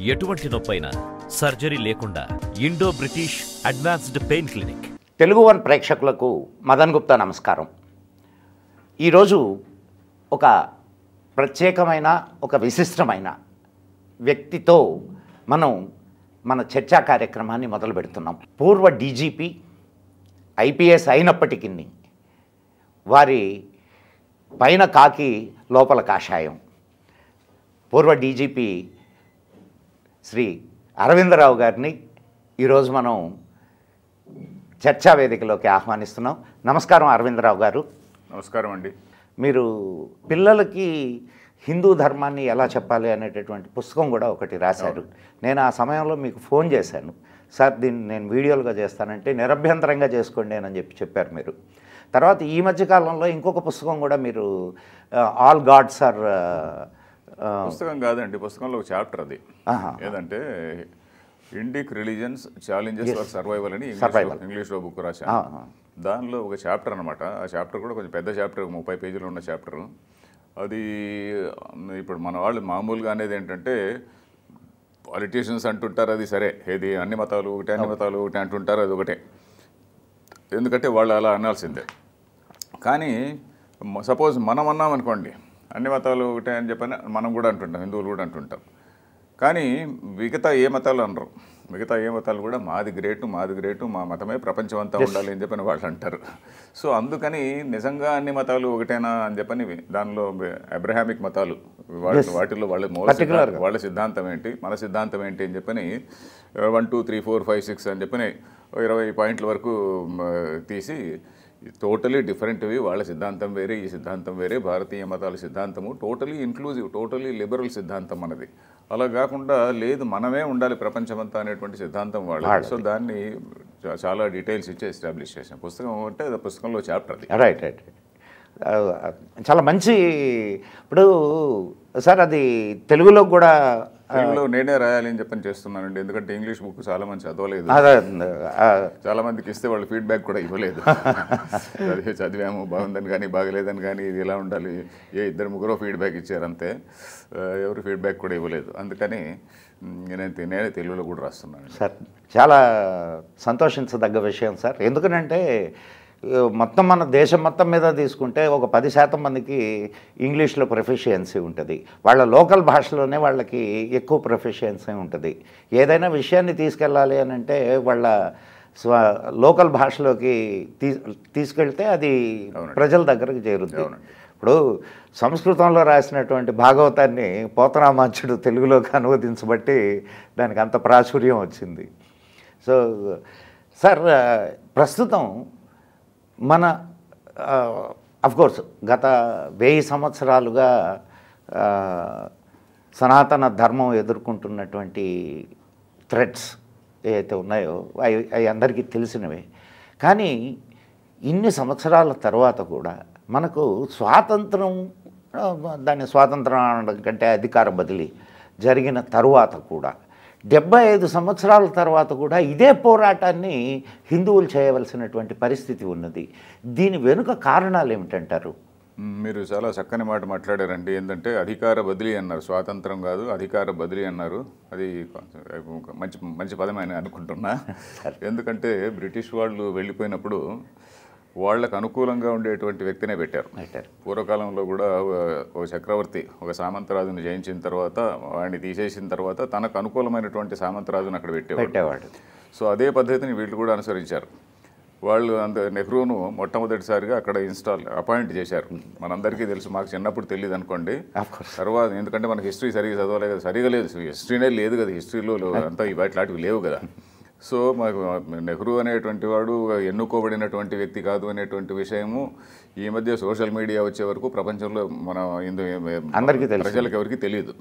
ఎటువంటి నొప్పైనా సర్జరీ లేకుండా Indo British advanced pain clinic. Telugu one ప్రేక్షకులకు మదన్ గుప్తా నమస్కారం. ఈరోజు ఒక ప్రత్యేకమైన ఒక విశిష్టమైన వ్యక్తితో మనం మన చర్చా కార్యక్రమాన్ని మొదలు పెడుతున్నాం. పూర్వ డీజీపీ, ఐపీఎస్ అయినప్పటికీ వారి పైన కాకి లోపల కాషాయం, పూర్వ డీజీపీ శ్రీ అరవిందరావు గారిని ఈరోజు మనం చర్చా వేదికలోకి ఆహ్వానిస్తున్నాం. నమస్కారం అరవిందరావు గారు. నమస్కారం అండి. మీరు పిల్లలకి హిందూ ధర్మాన్ని ఎలా చెప్పాలి అనేటటువంటి పుస్తకం కూడా ఒకటి రాశారు. నేను ఆ సమయంలో మీకు ఫోన్ చేశాను, సార్ దీన్ని నేను వీడియోలుగా చేస్తానంటే నిరభ్యంతరంగా చేసుకోండి అని చెప్పారు మీరు. తర్వాత ఈ మధ్యకాలంలో ఇంకొక పుస్తకం కూడా మీరు ఆల్ గాడ్స్ ఆర్ పుస్తకం కాదండి, పుస్తకంలో ఒక చాప్టర్ అది ఏదంటే Indic religions challenges for survival అని ఇంగ్లీష్లో బుక్ రాశాను. దానిలో ఒక చాప్టర్ అనమాట. ఆ చాప్టర్ కూడా కొంచెం పెద్ద చాప్టర్, 30 పేజీలు ఉన్న చాప్టర్. అది ఇప్పుడు మన వాళ్ళు మామూలుగా అనేది ఏంటంటే పాలిటీషియన్స్ అంటుంటారు అది సరే, ఏది అన్ని మతాలు ఒకటే అంటుంటారు, అది ఒకటే, ఎందుకంటే వాళ్ళు అలా అనాల్సిందే. కానీ సపోజ్ మనం అన్నాం అనుకోండి, అన్ని మతాలు ఒకటే అని చెప్పని మనం కూడా అంటుంటాం, హిందువులు కూడా అంటుంటాం. కానీ మిగతా ఏ మతాలు అనరు. మిగతా ఏ మతాలు కూడా మాది గ్రేటు మా మతమే ప్రపంచం అంతా ఉండాలి అని చెప్పని వాళ్ళు అంటారు. సో అందుకని నిజంగా అన్ని మతాలు ఒకటేనా అని చెప్పని దానిలో అబ్రహామిక్ మతాలు వాటిల్లో వాళ్ళ సిద్ధాంతం ఏంటి, మన సిద్ధాంతం ఏంటి అని చెప్పని 1 2 3 4 5 6 అని చెప్పని 20 పాయింట్ల వరకు తీసి టోటలీ డిఫరెంట్వి, వాళ్ళ సిద్ధాంతం వేరే, ఈ సిద్ధాంతం వేరే, భారతీయ మతాల సిద్ధాంతము టోటలీ ఇంక్లూజివ్, టోటలీ లిబరల్ సిద్ధాంతం అన్నది. అలా కాకుండా లేదు మనమే ఉండాలి ప్రపంచమంతా అనేటువంటి సిద్ధాంతం వాళ్ళు. సో దాన్ని చాలా డీటెయిల్స్ ఇచ్చి ఎస్టాబ్లిష్ చేసాం. పుస్తకం అంటే పుస్తకంలో చాప్టర్ అది. రైట్ రైట్ చాలా మంచి. ఇప్పుడు సార్ అది తెలుగులో కూడా నేనే రాయాలి అని చెప్పని చేస్తున్నానండి, ఎందుకంటే ఇంగ్లీష్ బుక్ చాలా మంది చదవలేదు. చాలా మందికి ఇస్తే వాళ్ళు ఫీడ్బ్యాక్ కూడా ఇవ్వలేదు. చదివాము బాగుందని కానీ బాగలేదని కానీ ఇది ఎలా ఉండాలి, ఇద్దరు ముగ్గురు ఫీడ్బ్యాక్ ఇచ్చారు అంతే, ఎవరు ఫీడ్బ్యాక్ కూడా ఇవ్వలేదు. అందుకని నేనే తెలుగులో కూడా రాస్తున్నాను సార్. చాలా సంతోషించదగ్గ విషయం సార్. ఎందుకంటే మొత్తం మన దేశం మొత్తం మీద తీసుకుంటే ఒక 10% మందికి ఇంగ్లీష్లో ప్రొఫిషియన్సీ ఉంటుంది. వాళ్ళ లోకల్ భాషలోనే వాళ్ళకి ఎక్కువ ప్రొఫిషియన్సీ ఉంటుంది. ఏదైనా విషయాన్ని తీసుకెళ్ళాలి అని అంటే వాళ్ళ లోకల్ భాషలోకి తీసుకెళ్తే అది ప్రజల దగ్గరకు చేరుద్ది. ఇప్పుడు సంస్కృతంలో రాసినటువంటి భాగవతాన్ని పోతరామాచ్యుడు తెలుగులోకి అనువదించబట్టి దానికి అంత ప్రాచుర్యం వచ్చింది. సో సార్ ప్రస్తుతం మన అఫ్కోర్స్ గత 1000 సంవత్సరాలుగా సనాతన ధర్మం ఎదుర్కొంటున్నటువంటి థ్రెట్స్ ఏవైతే ఉన్నాయో అవి అందరికీ తెలిసినవే. కానీ ఇన్ని సంవత్సరాల తర్వాత కూడా మనకు స్వాతంత్రం, దాన్ని స్వాతంత్రం అనడం కంటే అధికార బదిలీ జరిగిన తరువాత కూడా 75 సంవత్సరాల తర్వాత కూడా ఇదే పోరాటాన్ని హిందువులు చేయవలసినటువంటి పరిస్థితి ఉన్నది. దీని వెనుక కారణాలు ఏమిటంటారు? మీరు చాలా చక్కని మాట మాట్లాడారండి. ఏంటంటే అధికార బదిలీ అన్నారు, స్వాతంత్రం కాదు అధికార బదిలీ అన్నారు. అది మంచి పదమే అని అనుకుంటున్నా. ఎందుకంటే బ్రిటిష్ వాళ్ళు వెళ్ళిపోయినప్పుడు వాళ్ళకు అనుకూలంగా ఉండేటువంటి వ్యక్తినే పెట్టారు. పూర్వకాలంలో కూడా ఒక చక్రవర్తి ఒక సామంతరాజును జయించిన తర్వాత, వాడిని తీసేసిన తర్వాత తనకు అనుకూలమైనటువంటి సామంతరాజును అక్కడ పెట్టేవాడు. సో అదే పద్ధతిని వీళ్ళు కూడా అనుసరించారు. వాళ్ళు నెహ్రూను మొట్టమొదటిసారిగా అక్కడ అపాయింట్ చేశారు. మనందరికీ తెలుసు, మాకు చిన్నప్పుడు తెలియదు అనుకోండి. తర్వాత ఎందుకంటే మనకి హిస్టరీ సరిగా చదవలేదు కదా, సరిగా లేదు, హిస్టరీనే లేదు కదా, హిస్టరీలో అంతా ఇట్లాంటివి లేవు కదా. సో మాకు నెహ్రూ అనేటువంటి వాడు ఎన్నుకోబడినటువంటి వ్యక్తి కాదు అనేటువంటి విషయము ఈ మధ్య సోషల్ మీడియా వచ్చే వరకు ప్రపంచంలో మన ప్రజలకు ఎవరికి తెలియదు.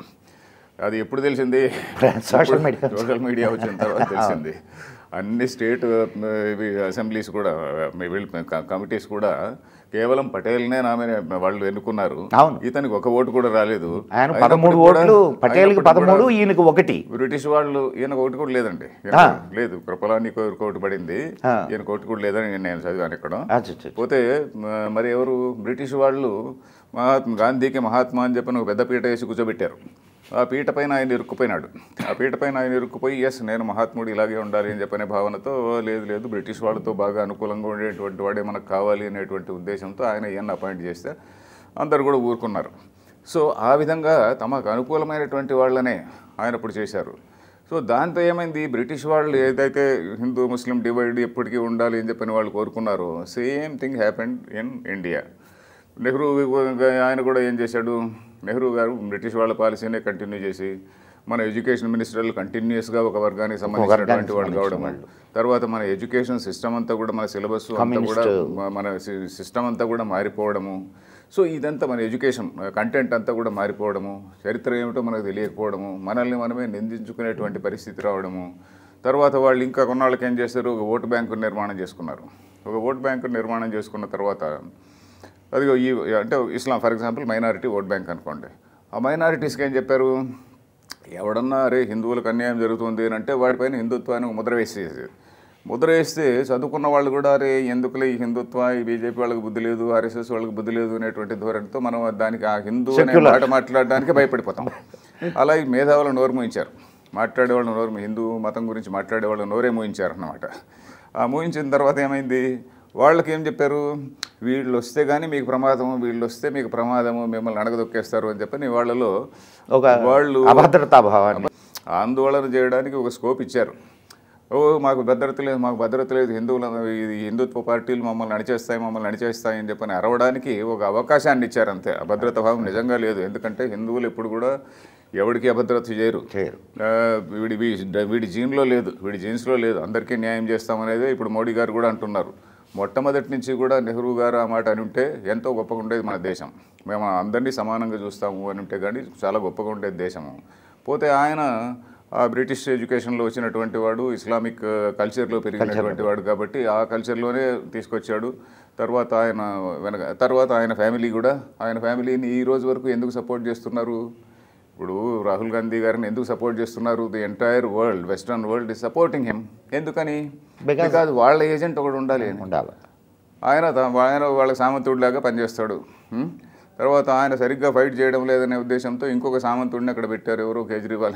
అది ఎప్పుడు తెలిసింది? సోషల్ మీడియా వచ్చిన తర్వాత తెలిసింది. అన్ని స్టేట్ అసెంబ్లీస్ కూడా కమిటీస్ కూడా కేవలం పటేల్నే వాళ్ళు ఎన్నుకున్నారు. ఇతనికి ఒక ఓటు కూడా రాలేదు. 13 ఓట్లు పటేల్కి, 13 ఈయనకు 1. బ్రిటిష్ వాళ్ళు ఈయనకు ఒకటి కూడా లేదండి, లేదు. కృపలానికి ఒకటి పడింది, ఈయనకు ఒకటి కూడా లేదని నేను చదివాను ఇక్కడ. పోతే మరి ఎవరు బ్రిటిష్ వాళ్ళు గాంధీకి మహాత్మా అని చెప్పిన ఒక పెద్ద పీట వేసి కూర్చోబెట్టారు. ఆ పీట పైన ఆయన ఇరుక్కుపోయినాడు. ఆ పీట పైన ఆయన ఇరుక్కుపోయి ఎస్ నేను మహాత్ముడు ఇలాగే ఉండాలి అని చెప్పనే భావనతో లేదు లేదు బ్రిటిష్ వాళ్ళతో బాగా అనుకూలంగా ఉండేటువంటి వాడే మనకు కావాలి అనేటువంటి ఉద్దేశంతో ఆయన ఈయన అపాయింట్ చేస్తే అందరు కూడా ఊరుకున్నారు. సో ఆ విధంగా తమకు అనుకూలమైనటువంటి వాళ్ళనే ఆయన ఇప్పుడు చేశారు. సో దాంతో ఏమైంది, బ్రిటిష్ వాళ్ళు ఏదైతే హిందూ ముస్లిం డివైడ్ ఎప్పటికీ ఉండాలి అని చెప్పని వాళ్ళు కోరుకున్నారో same thing happened in India. Nehru ఆయన కూడా ఏం చేశాడు, నెహ్రూ గారు బ్రిటిష్ వాళ్ళ పాలసీనే కంటిన్యూ చేసి మన ఎడ్యుకేషన్ మినిస్టర్లు కంటిన్యూస్గా ఒక వర్గానికి సంబంధించినటువంటి వాళ్ళు కావడం, తర్వాత మన ఎడ్యుకేషన్ సిస్టమ్ అంతా కూడా మన సిలబస్ అంతా కూడా మన సిస్టమ్ అంతా కూడా మారిపోవడము. సో ఇదంతా మన ఎడ్యుకేషన్ కంటెంట్ అంతా కూడా మారిపోవడము, చరిత్ర ఏమిటో మనకు తెలియకపోవడము, మనల్ని మనమే నిందించుకునేటువంటి పరిస్థితి రావడము. తర్వాత వాళ్ళు ఇంకా కొన్నాళ్ళకి ఏం చేశారు, ఒక ఓటు బ్యాంకు నిర్మాణం చేసుకున్నారు. ఒక ఓటు బ్యాంకు నిర్మాణం చేసుకున్న తర్వాత అది ఈ అంటే ఇస్లాం for example minority vote bank అనుకోండి. ఆ మైనారిటీస్కి ఏం చెప్పారు, ఎవడన్నా అరే హిందువులకు అన్యాయం జరుగుతుంది అని అంటే వాడిపైన హిందుత్వాన్ని ముద్ర వేసేది. ముద్ర వేస్తే చదువుకున్న వాళ్ళు కూడా అరే ఎందుకులే ఈ హిందుత్వ, ఈ బీజేపీ వాళ్ళకి బుద్ధి లేదు, ఆర్ఎస్ఎస్ వాళ్ళకి బుద్ధి లేదు అనేటువంటి ధోరణితో మనం దానికి ఆ హిందూ అనే మాట మాట్లాడడానికి భయపడిపోతాం. అలా ఈ మేధావులు నోరు మూయించారు, మాట్లాడేవాళ్ళు నోరు, హిందూ మతం గురించి మాట్లాడేవాళ్ళు నోరే మూయించారు అన్నమాట. ఆ మూయించిన తర్వాత ఏమైంది, వాళ్ళకి ఏం చెప్పారు, వీళ్ళు వస్తే కానీ మీకు ప్రమాదము, వీళ్ళు వస్తే మీకు ప్రమాదము, మిమ్మల్ని అణగదొక్కేస్తారు అని చెప్పని వాళ్ళలో వాళ్ళు అభద్రతా భావాన్ని ఆందోళన చేయడానికి ఒక స్కోప్ ఇచ్చారు. ఓ మాకు భద్రత లేదు, మాకు భద్రత లేదు, హిందుత్వ పార్టీలు మమ్మల్ని అణిచేస్తాయి అని చెప్పని అరవడానికి ఒక అవకాశాన్ని ఇచ్చారు అంతే. అభద్రత భావం నిజంగా లేదు, ఎందుకంటే హిందువులు ఎప్పుడు కూడా ఎవరికి అభద్రత చేయరు. వీడి జీన్లో లేదు, వీడి జీన్స్లో లేదు, అందరికీ న్యాయం చేస్తామనేదే ఇప్పుడు మోడీ గారు కూడా అంటున్నారు. మొట్టమొదటి నుంచి కూడా నెహ్రూ గారు ఆ మాట అని ఉంటే ఎంతో గొప్పగా ఉండేది మన దేశం. మేము అందరినీ సమానంగా చూస్తాము అని ఉంటే కానీ చాలా గొప్పగా ఉండేది దేశము. పోతే ఆయన ఆ బ్రిటిష్ ఎడ్యుకేషన్లో వచ్చినటువంటి వాడు, ఇస్లామిక్ కల్చర్లో పెరిగినటువంటి వాడు కాబట్టి ఆ కల్చర్లోనే తీసుకొచ్చాడు. తర్వాత ఆయన ఫ్యామిలీ కూడా, ఆయన ఫ్యామిలీని ఈ రోజు వరకు ఎందుకు సపోర్ట్ చేస్తున్నారు, ఇప్పుడు రాహుల్ గాంధీ గారిని ఎందుకు సపోర్ట్ చేస్తున్నారు, the entire world, western world is supporting him. ఎందుకని, బికాజ్ వాళ్ళ ఏజెంట్ ఒకటి ఉండాలి. ఆయన వాళ్ళకి సామంతుడిలాగా పనిచేస్తాడు. తర్వాత ఆయన సరిగ్గా ఫైట్ చేయడం లేదనే ఉద్దేశంతో ఇంకొక సామంతుడిని అక్కడ పెట్టారు, ఎవరు, కేజ్రీవాల్.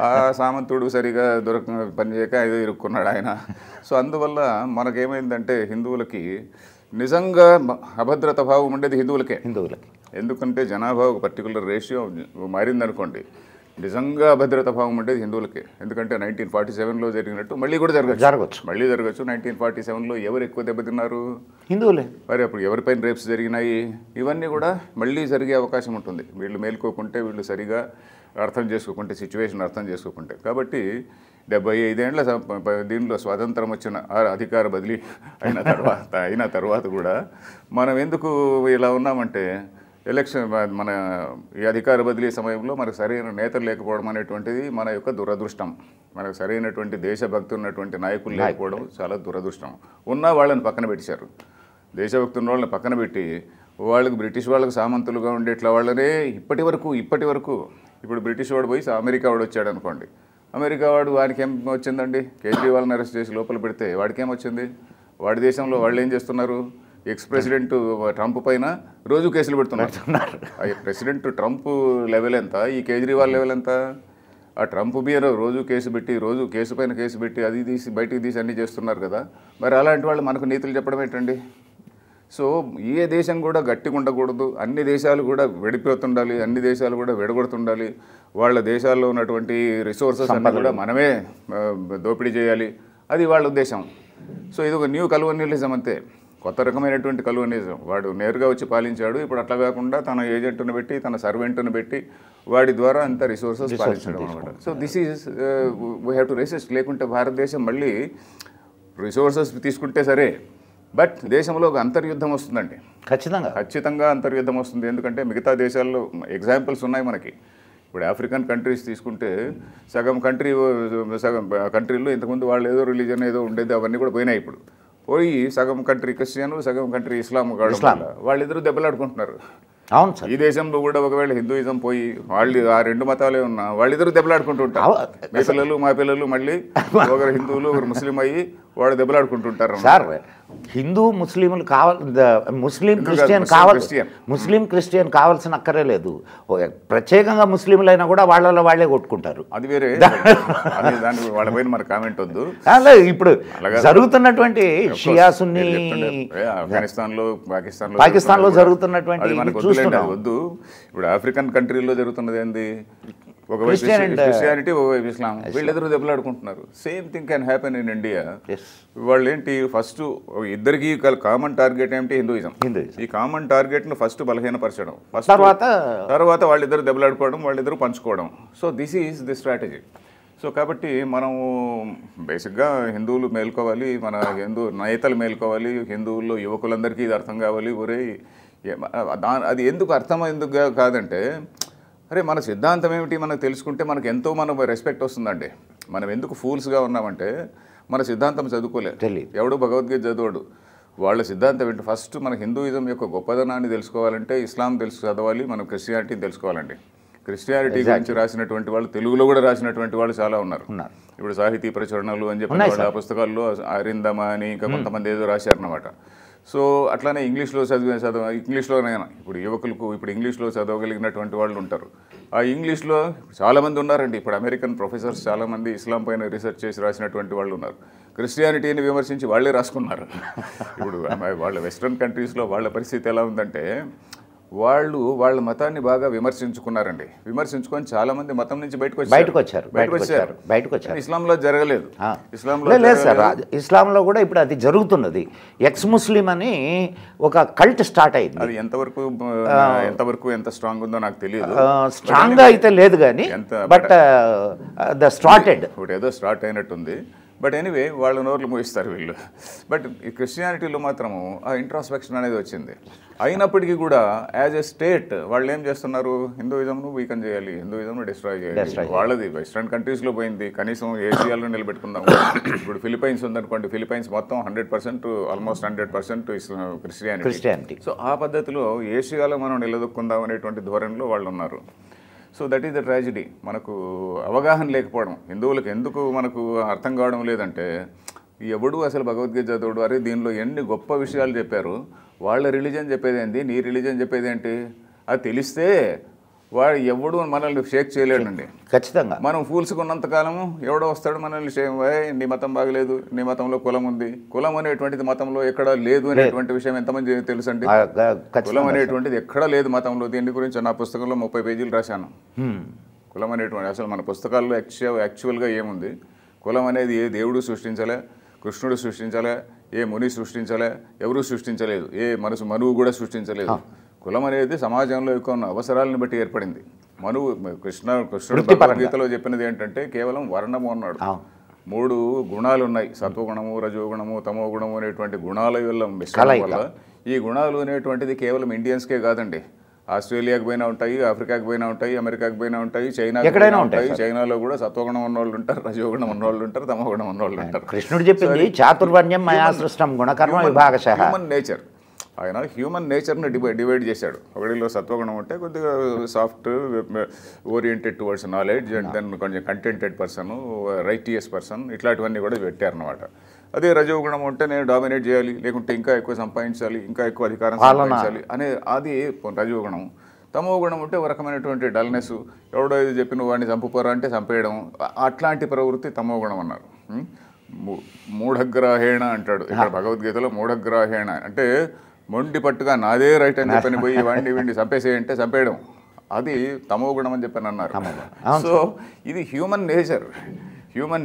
ఆ సామంతుడు సరిగా పనిచేయక ఏదో ఇరుక్కున్నాడు ఆయన. సో అందువల్ల మనకేమైందంటే హిందువులకి నిజంగా అభద్రత భావం ఉండేది హిందువులకి. ఎందుకంటే జనాభా ఒక పర్టికులర్ రేషియో మారిందనుకోండి, నిజంగా అభద్రత భావం ఉండేది హిందువులకి. ఎందుకంటే 1947లో జరిగినట్టు మళ్ళీ కూడా జరగచ్చు. 1947లో ఎవరు ఎక్కువ దెబ్బతిన్నారు, హిందువులే. మరి అప్పుడు ఎవరిపైన రేప్స్ జరిగినాయి, ఇవన్నీ కూడా మళ్ళీ జరిగే అవకాశం ఉంటుంది, వీళ్ళు మేల్కోకుంటే, వీళ్ళు సరిగా అర్థం చేసుకోకుంటే, సిచ్యువేషన్ అర్థం చేసుకోకుంటే. కాబట్టి 75 ఏళ్ల దీనిలో స్వాతంత్రం వచ్చిన అధికార బదిలీ అయిన తర్వాత కూడా మనం ఎందుకు ఇలా ఉన్నామంటే, ఎలక్షన్ మన ఈ అధికార బదిలీ సమయంలో మనకు సరైన నేతలు లేకపోవడం అనేటువంటిది మన యొక్క దురదృష్టం. మనకు సరైనటువంటి దేశభక్తి ఉన్నటువంటి నాయకులు లేకపోవడం చాలా దురదృష్టం. ఉన్న వాళ్ళని పక్కన పెట్టారు, దేశభక్తి ఉన్న వాళ్ళని పక్కన పెట్టి వాళ్ళకి బ్రిటిష్ వాళ్ళకి సామంతులుగా ఉండేట్ల వాళ్ళనే ఇప్పటి వరకు ఇప్పుడు బ్రిటిష్ వాడు పోయి అమెరికా వాడు వచ్చాడు అనుకోండి, అమెరికా వాడు వాడికి ఏం వచ్చిందండి, కేజ్రీవాల్ని అరెస్ట్ చేసి లోపల పెడితే వాడికి ఏమొచ్చింది, వాడి దేశంలో వాళ్ళు ఏం చేస్తున్నారు, ఎక్స్ ప్రెసిడెంట్ ట్రంప్ పైన రోజు కేసులు పెడుతున్నారు. ప్రెసిడెంట్ ట్రంప్ లెవెల్ ఎంత, ఈ కేజ్రీవాల్ లెవెల్ ఎంత, ఆ ట్రంప్ మీద రోజు కేసు పెట్టి, రోజు కేసు పైన కేసు పెట్టి, అది తీసి బయటికి తీసి అన్నీ చేస్తున్నారు కదా. మరి అలాంటి వాళ్ళు మనకు నీతులు చెప్పడం ఏంటండి. సో ఏ దేశం కూడా గట్టిగా ఉండకూడదు, అన్ని దేశాలు కూడా విడిపోతుండాలి, అన్ని దేశాలు కూడా విడగొడుతుండాలి, వాళ్ళ దేశాల్లో ఉన్నటువంటి రిసోర్సెస్ అన్నీ కూడా మనమే దోపిడీ చేయాలి, అది వాళ్ళ ఉద్దేశం. సో ఇది ఒక న్యూ కలోనియలిజం అంతే, కొత్త రకమైనటువంటి కలోనియలిజం. వాడు నేరుగా వచ్చి పాలించాడు, ఇప్పుడు అట్లా కాకుండా తన ఏజెంట్ను పెట్టి, తన సర్వెంట్ను పెట్టి వాడి ద్వారా అంత రిసోర్సెస్ పాలించడం అనమాట. So this is we have to resist. లేకుంటే భారతదేశం మళ్ళీ రిసోర్సెస్ తీసుకుంటే సరే, బట్ దేశంలో ఒక అంతర్యుద్ధం వస్తుందండి, ఖచ్చితంగా అంతర్యుద్ధం వస్తుంది. ఎందుకంటే మిగతా దేశాల్లో ఎగ్జాంపుల్స్ ఉన్నాయి మనకి. ఇప్పుడు ఆఫ్రికన్ కంట్రీస్ తీసుకుంటే సగం కంట్రీలో ఇంతకుముందు వాళ్ళు ఏదో రిలీజన్ ఏదో ఉండేది, అవన్నీ కూడా పోయినాయి. ఇప్పుడు పోయి సగం కంట్రీ క్రిస్టియన్, సగం కంట్రీ ఇస్లాం వాళ్ళిద్దరూ దెబ్బలాడుకుంటున్నారు. అవును సార్. ఈ దేశంలో కూడా ఒకవేళ హిందూయిజం పోయి వాళ్ళు ఆ రెండు మతాలే ఉన్నా వాళ్ళిద్దరూ దెబ్బలాడుకుంటుంటారు. మీ పిల్లలు మా పిల్లలు మళ్ళీ ఒకరు హిందువులు ఒకరు ముస్లిం అయ్యి వాడు దెబ్బలాడుకుంటుంటారు సార్. హిందూ ముస్లింలు ముస్లిం క్రిస్టియన్ కావాల్సిన అక్కరే లేదు. ప్రత్యేకంగా ముస్లింలైనా కూడా వాళ్ళలో వాళ్ళే కొట్టుకుంటారు. అది వేరే, దాని వాళ్ళపైన మన కామెంట్ వద్దు. ఇప్పుడు జరుగుతున్నటువంటి షియా సున్నీ పాకిస్తాన్లో జరుగుతున్నటువంటి వద్దు. ఇప్పుడు ఆఫ్రికన్ కంట్రీలో జరుగుతున్నది ఏంది, ఒకవైపు క్రిస్టియానిటీ ఒకవైపు ఇస్లాం, వీళ్ళెదరూ దెబ్బలాడుకుంటున్నారు. Same thing can happen in India. వాళ్ళు ఏంటి, ఫస్ట్ ఇద్దరికి కామన్ టార్గెట్ ఏంటి, హిందూయిజం. ఈ కామన్ టార్గెట్ను ఫస్ట్ బలహీనపరచడం, తర్వాత వాళ్ళిద్దరు దెబ్బలాడుకోవడం, వాళ్ళిద్దరు పంచుకోవడం. So this is the strategy. So కాబట్టి మనం బేసిక్గా హిందువులు మేల్కోవాలి, మన హిందూ నేతలు మేల్కోవాలి, హిందువుల్లో యువకులందరికీ ఇది అర్థం కావాలి. ఒరే అది ఎందుకు కాదంటే, అరే మన సిద్ధాంతం ఏమిటి మనకు తెలుసుకుంటే మనకు ఎంతో రెస్పెక్ట్ వస్తుందండి. మనం ఎందుకు ఫూల్స్గా ఉన్నామంటే మన సిద్ధాంతం చదువుకోలేదు, ఎవడు భగవద్గీత చదవడు. వాళ్ళ సిద్ధాంతం ఏంటి, ఫస్ట్ మన హిందూయిజం యొక్క గొప్పదనాన్ని తెలుసుకోవాలంటే ఇస్లాం చదవాలి, మనం క్రిస్టియానిటీని తెలుసుకోవాలండి. క్రిస్టియానిటీ గురించి రాసినటువంటి వాళ్ళు, తెలుగులో కూడా రాసినటువంటి వాళ్ళు చాలా ఉన్నారు. ఇప్పుడు సాహితీ ప్రచురణలు అని చెప్పి వాళ్ళ పుస్తకాల్లో అరిందమ అని ఇంకా కొంతమంది ఏదో రాశారన్నమాట. సో అట్లానే ఇంగ్లీష్లో ఇంగ్లీష్లోనైనా ఇప్పుడు యువకులకు ఇప్పుడు ఇంగ్లీష్లో చదవగలిగినటువంటి వాళ్ళు ఉంటారు. ఆ ఇంగ్లీష్లో చాలామంది ఉన్నారండి. ఇప్పుడు అమెరికన్ ప్రొఫెసర్స్ చాలామంది ఇస్లాం పైన రీసెర్చ్ చేసి రాసినటువంటి వాళ్ళు ఉన్నారు. క్రిస్టియానిటీని విమర్శించి వాళ్ళే రాసుకున్నారు. ఇప్పుడు వాళ్ళ వెస్ట్రన్ కంట్రీస్లో వాళ్ళ పరిస్థితి ఎలా ఉందంటే, వాళ్ళ మతాన్ని బాగా విమర్శించుకున్నారండి. విమర్శించుకొని చాలా మంది మతం నుంచి బయటకు వచ్చారు. ఇస్లాంలో జరగలేదు. ఇస్లాంలో కూడా ఇప్పుడు అది జరుగుతున్నది. ఎక్స్ ముస్లిం అని ఒక కల్ట్ స్టార్ట్ అయింది. అది ఎంతవరకు ఎంత స్ట్రాంగ్ ఉందో నాకు తెలియదు. స్ట్రాంగ్ గా అయితే లేదు కానీ, బట్ ఏదో స్టార్ట్ అయినట్టుంది. బట్ ఎనీవే వాళ్ళ నోర్లు మూయిస్తారు వీళ్ళు. బట్ ఈ క్రిస్టియానిటీలో మాత్రము ఆ ఇంట్రాస్పెక్షన్ అనేది వచ్చింది. అయినప్పటికీ కూడా యాజ్ ఎ స్టేట్ వాళ్ళు ఏం చేస్తున్నారు, హిందూయిజంను వీకన్ చేయాలి, హిందూయిజంను డిస్ట్రాయ్ చేయాలి. వాళ్ళది వెస్ట్రన్ కంట్రీస్లో పోయింది, కనీసం ఏషియాలో నిలబెట్టుకుందాం. ఇప్పుడు ఫిలిపైన్స్ ఉందనుకోండి, ఫిలిపైన్స్ మొత్తం 100% ఆల్మోస్ట్ 100% క్రిస్టియానిటీ. సో ఆ పద్ధతిలో ఏషియాలో మనం నిలదొక్కుందాం అనేటువంటి ధోరణిలో వాళ్ళు ఉన్నారు. So that is the tragedy. మనకు అవగాహన లేకపోవడం, హిందువులకు ఎందుకు మనకు అర్థం కావడం లేదంటే, ఎవడు అసలు భగవద్గీత చదవడు. అరే దీనిలో ఎన్ని గొప్ప విషయాలు చెప్పారు, వాళ్ళ రిలీజన్ చెప్పేది ఏంటి, నీ రిలీజన్ చెప్పేది ఏంటి, అది తెలిస్తే వాడు ఎవడు మనల్ని షేక్ చేయలేడండి. ఖచ్చితంగా మనం ఫూల్స్గా ఉన్నంతకాలము ఎవడో వస్తాడు మనల్ని నీ మతం బాగలేదు, నీ మతంలో కులం ఉంది. కులం అనేటువంటిది మతంలో ఎక్కడా లేదు అనేటువంటి విషయం ఎంతమంది తెలుసండి. కులం అనేటువంటిది ఎక్కడా లేదు మతంలో. దీని గురించి నా పుస్తకంలో 30 పేజీలు రాశాను. కులం అనేటువంటి అసలు మన పుస్తకాల్లో యాక్చువల్గా ఏముంది, కులం అనేది ఏ దేవుడు సృష్టించలే, కృష్ణుడు సృష్టించలే, ఏ ముని సృష్టించలే, ఎవరూ సృష్టించలేదు, ఏ మనువు కూడా సృష్టించలేదు. కులం అనేది సమాజంలో ఎక్కువ ఉన్న అవసరాలను బట్టి ఏర్పడింది. కృష్ణుడు భగవద్గీతలో చెప్పినది ఏంటంటే కేవలం వర్ణము అన్నాడు. 3 గుణాలు ఉన్నాయి, సత్వగుణము, రజోగుణము, తమో గుణము అనేటువంటి గుణాల వల్ల మిశ్రమం వల్ల. ఈ గుణాలు అనేటువంటిది కేవలం ఇండియన్స్కే కాదండి, ఆస్ట్రేలియాకి పోయినా ఉంటాయి, ఆఫ్రికాకి పోయినా ఉంటాయి, అమెరికాకి పోయినా ఉంటాయి, చైనాకి ఉంటాయి. చైనాలో కూడా సత్వగుణం ఉన్నవాళ్ళు ఉంటారు, రజోగుణం ఉన్నవాళ్ళు ఉంటారు, తమో గుణం ఉన్నవాళ్ళు ఉంటారు. కృష్ణుడు చెప్పింది చాతుర్వర్ణ్యం మయా సృష్టం గుణకర్మ విభాగశః. హ్యూమన్ నేచర్, ఆయన హ్యూమన్ నేచర్ని డివైడ్ చేశాడు. ఒకటిలో సత్వగుణం అంటే కొద్దిగా soft, oriented towards knowledge, and then కొంచెం కంటెంటెడ్ పర్సన్, రైటియస్ పర్సన్, ఇట్లాంటివన్నీ కూడా పెట్టారనమాట. అదే రజోగుణం అంటే నేను డామినేట్ చేయాలి, లేకుంటే ఇంకా ఎక్కువ సంపాదించాలి, ఇంకా ఎక్కువ అధికారం సంపాదించాలి అనే అది రజోగుణం. తమో గుణం అంటే ఒక రకమైనటువంటి డల్నెస్, ఎవడో ఇది చెప్పి నువ్వు వాడిని చంపుకోరా అంటే చంపేయడం, అట్లాంటి ప్రవృత్తి తమో గుణం అన్నారు. మూఢగ్రాహేణ అంటాడు ఇక్కడ భగవద్గీతలో. మూఢగ్రాహేణ అంటే మొండి పట్టుగా నాదే రైట్ అని చెప్పని పోయి వాడిని చంపేసేయంటే చంపేయడం, అది తమో గుణం అని చెప్పని అన్నారు. సో ఇది హ్యూమన్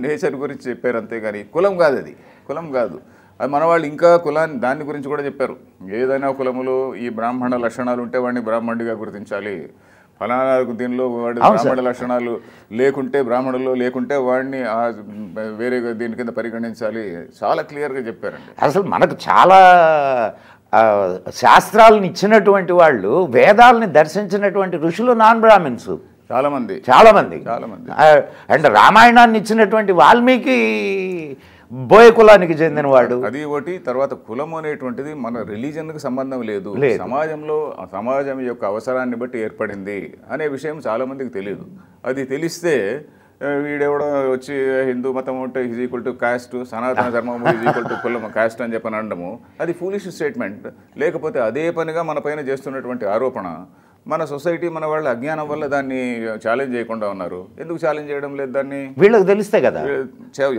నేచర్ గురించి చెప్పారు అంతేగాని కులం కాదు, అది కులం కాదు. అది మన వాళ్ళు ఇంకా కులాన్ని దాని గురించి కూడా చెప్పారు. ఏదైనా కులములో ఈ బ్రాహ్మణ లక్షణాలు ఉంటే వాడిని బ్రాహ్మణుడిగా గుర్తించాలి, ఫలానా దీనిలో వాడి బ్రాహ్మణ లక్షణాలు బ్రాహ్మణుల్లో లేకుంటే వాడిని వేరే దీని కింద పరిగణించాలి, చాలా క్లియర్గా చెప్పారండి. అసలు మనకు చాలా శాస్త్రాలను ఇచ్చినటువంటి వాళ్ళు, వేదాలని దర్శించినటువంటి ఋషులు నాన్ బ్రాహ్మిన్స్ చాలా మంది. అండ్ రామాయణాన్ని ఇచ్చినటువంటి వాల్మీకి బోయ కులానికి చెందినవాడు. అది ఒకటి. తర్వాత కులం అనేటువంటిది మన రిలీజన్కి సంబంధం లేదు, సమాజం యొక్క అవసరాన్ని బట్టి ఏర్పడింది అనే విషయం చాలామందికి తెలియదు. అది తెలిస్తే వీడెవడో వచ్చి హిందూ మతం ఉంటే ఈజ్ ఈక్వల్ టు కాస్ట్, సనాతన ధర్మం ఈజ్ ఈక్వల్ టు కులం కాస్ట్ అని చెప్పని అనడము అది ఫూలిష్ స్టేట్మెంట్. లేకపోతే అదే పనిగా మన పైన చేస్తున్నటువంటి ఆరోపణ మన సొసైటీ మన వాళ్ళ అజ్ఞానం వల్ల దాన్ని ఛాలెంజ్ చేయకుండా ఉన్నారు. ఎందుకు ఛాలెంజ్ చేయడం లేదు దాన్ని? వీళ్ళకి తెలిస్తే కదా.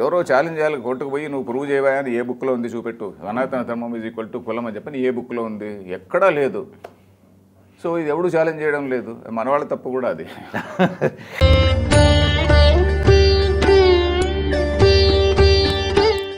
ఎవరో ఛాలెంజ్ చేయాలి, కోర్టుకు పోయి నువ్వు ప్రూవ్ చేయవా అని ఏ బుక్లో ఉంది చూపెట్టు, సనాతన ధర్మం ఈజ్ ఈక్వల్ టు కులం అని చెప్పని ఏ బుక్లో ఉంది? ఎక్కడా లేదు. సో ఇది ఎవడు ఛాలెంజ్ చేయడం లేదు, మన వాళ్ళ తప్పు కూడా అది.